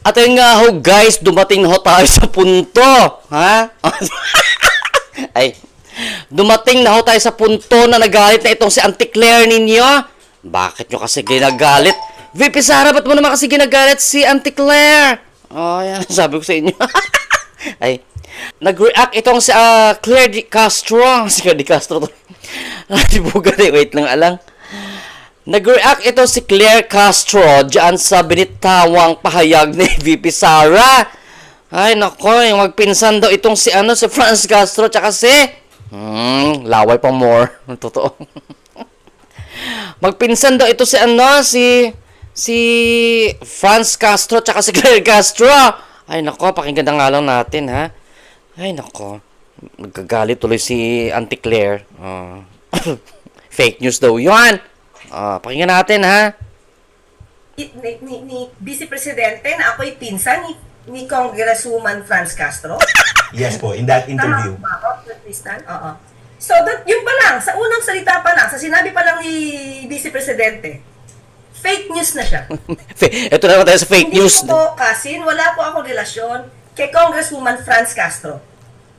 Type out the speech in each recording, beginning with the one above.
At ayun nga ho guys, dumating na ho tayo sa punto. Ha? Ay, dumating na ho tayo sa punto na nagalit na itong si Auntie Claire ninyo. Bakit nyo kasi ginagalit? VP Sara, ba't mo naman kasi ginagalit si Auntie Claire? Oh, yan, sabi ko sa inyo. Ay, nag-react itong si Claire Di Castro. Si Claire Di Castro to. Dibugan eh, wait lang alang. Nag-react ito si Claire Castro dyan sa binitawang pahayag ni VP Sara. Ay, nako, yung magpinsan daw itong si Franz Castro tsaka si... laway pa more. Totoo. Magpinsan daw ito si Franz Castro tsaka si Claire Castro. Ay, nako, pakinggan na nga lang natin, ha? Ay, nako. Nagkagalit tuloy si Auntie Claire. Fake news daw yun. Pakinggan natin, ha? Ni Vice Presidente na ako'y pinsan ni Congresswoman Franz Castro. Yes po, in that interview. Tama ba ako, Tristan? Oo. So, yun pa lang, sa unang salita pa lang, sa sinabi pa lang ni Vice Presidente, fake news na siya. Ito naman tayo sa fake news. Hindi ko po, Kasin, wala po akong relasyon kay Congresswoman Franz Castro.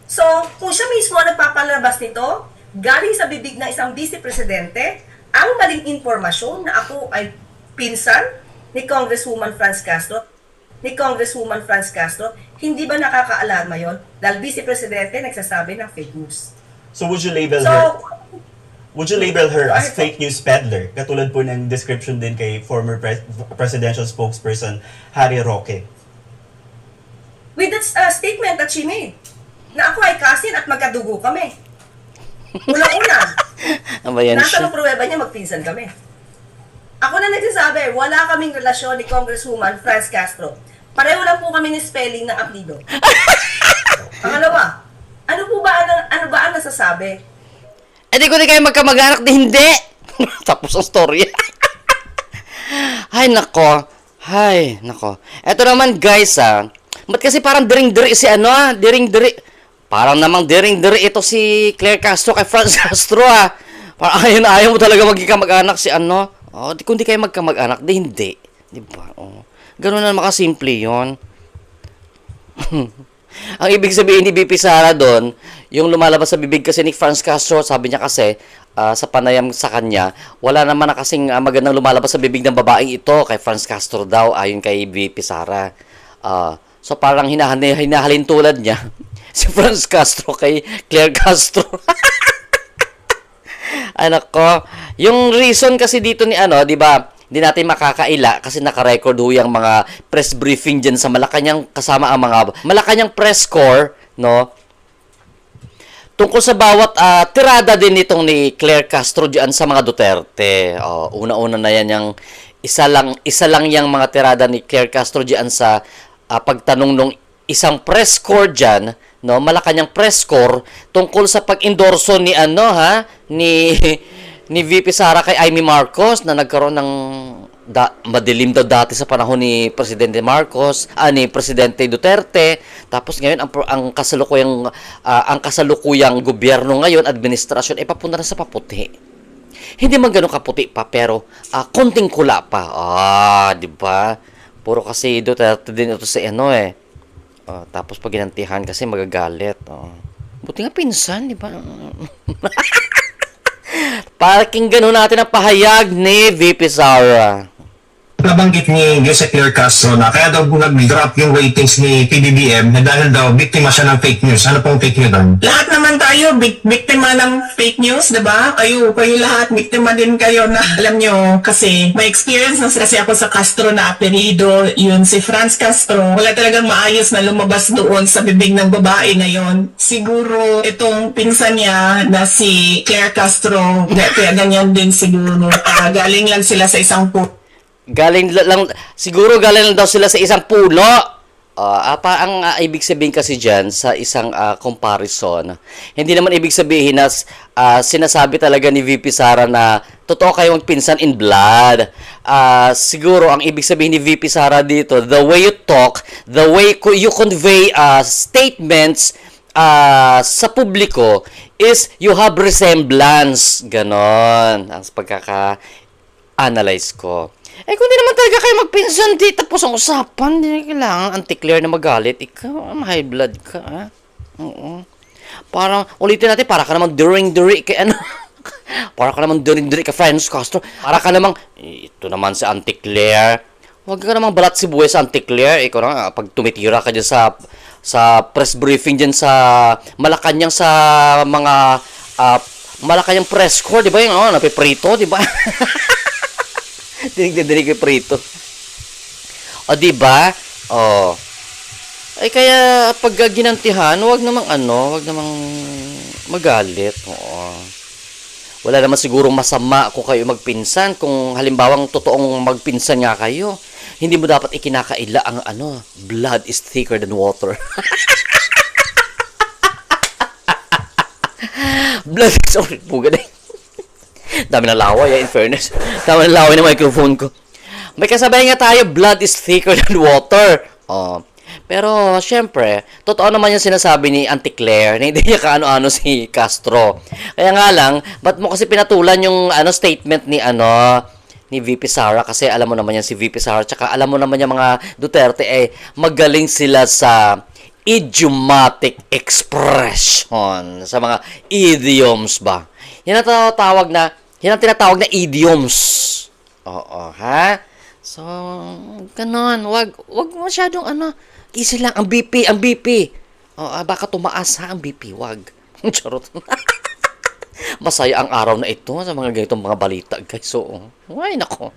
So, kung siya mismo nagpapalabas nito, galing sa bibig ng isang Vice Presidente, ang maling impormasyon na ako ay pinsan ni Congresswoman Franz Castro, hindi ba nakakaalarma yon? Dahil Vice Presidente nagsasabi ng fake news. So would you label her as fake news peddler? Katulad po ng description din kay former presidential spokesperson Harry Roque. With that statement that she made, na ako ay kasin at magkadugo kami. Una-una, nasa ng pruweba niya magpinsan kami. Ako na nagsasabi, wala kaming relasyon ni Congresswoman Franz Castro. Pareho lang po kami ni spelling ng apelido. Pangalawa, ano ba ang nasasabi? Di ko kayo magkamag-anak di hindi. Tapos ang story. Ay, nako. Eto naman guys, ba't kasi parang dering-deri si dering-deri. Parang namang dering-deri ito si Claire Castro kay Franz Castro, Parang ayaw mo talaga maging kamag-anak si kung di kayo magkamag-anak, di hindi. Di ba? Ganun na makasimple yon. Ang ibig sabihin ni BP Sara doon, yung lumalabas sa bibig kasi ni Franz Castro, sabi niya kasi, sa panayam sa kanya, wala naman na kasing magandang lumalabas sa bibig ng babaeng ito kay Franz Castro daw, ayon kay BP Sara. So parang hinahalin tulad niya si Franz Castro kay Claire Castro. Ay nako, yung reason kasi dito ni di ba, hindi natin makakaila kasi naka-record yung mga press briefing dyan sa Malacanang kasama ang mga Malacanang press corps, no? Tungkol sa bawat tirada din nitong ni Claire Castro dyan sa mga Duterte. Una-una na yan yung isa lang yung mga tirada ni Claire Castro dyan sa pagtanong nung isang press corps dyan, no, Malacanang press corps tungkol sa pag-endorso ni ni VP Sara kay Amy Marcos na nagkaroon ng madilim daw dati sa panahon ni Presidente Marcos, ni Presidente Duterte. Tapos ngayon ang kasalukuyang gobyerno ngayon, administrasyon ay papunta na sa paputi. Hindi man ganoon kaputi pa pero konting kula pa. Di ba? Puro kasi Duterte din ito sa tapos pag ginantihan kasi magagalit. Buti nga pinsan, di ba? Pakinggan natin ang pahayag ni VP Sara. Nabanggit ni Jose Claire Castro na kaya daw nag-drop yung ratings ni PBBM na dahil daw biktima siya ng fake news. Ano pong fake news doon? Lahat naman tayo biktima ng fake news, diba? Kayo lahat, biktima din kayo na alam nyo, kasi may experience na kasi ako sa Castro na apelido, yun si Franz Castro. Wala talagang maayos na lumabas doon sa bibig ng babae na yun. Siguro itong pinsan niya na si Claire Castro, kaya ganyan din siguro. Galing lang sila sa isang Siguro galing lang daw sila sa isang puno. Ang ibig sabihin kasi dyan sa isang comparison, hindi naman ibig sabihin na sinasabi talaga ni VP Sara na totoo kayong pinsan in blood. Siguro ang ibig sabihin ni VP Sara dito, the way you talk, the way you convey statements sa publiko is you have resemblance. Ganon ang pagkaka-analyze ko. Eh, kung di naman talaga kayo magpinsan, di tapos ang usapan. Di na kailangan anti-Claire na magalit. Ikaw, high blood ka, ha? Oo. Parang, ulitin natin, para ka namang during-duri kay ano. Para ka namang during-duri kay Franz Castro. Para ka namang, ito naman si Auntie Claire. Huwag ka namang balat si buhay sa Auntie Claire. Ikaw na, pag tumitira ka dyan sa press briefing dyan sa Malacanang sa mga Malacanang press corps, di ba yung napiprito, di ba? Dinig kay prito. O, di ba? O. Ay, kaya pag ginantihan, wag namang magalit. Oo. Wala naman sigurong masama kung kayo magpinsan. Kung halimbawang totoong magpinsan nga kayo, hindi mo dapat ikinakaila ang blood is thicker than water. Blood is buga na. Dami na laway, in fairness. Dami na laway ng microphone ko. May kasabay nga tayo, blood is thicker than water. Oh. Pero, syempre, totoo naman yung sinasabi ni Auntie Claire na hindi niya kaano-ano si Castro. Kaya nga lang, ba't mo kasi pinatulan yung statement ni VP Sara? Kasi alam mo naman yan si VP Sara, tsaka alam mo naman yung mga Duterte, magaling sila sa idiomatic expression, sa mga idioms ba. Yan ang tinatawag na idioms. Oo, ha? So, ganon. Wag masyadong easy lang. Ang BP. Baka tumaas ha, ang BP. Wag. Charot. Masaya ang araw na ito sa mga ganitong mga balita, guys. So, ay nako.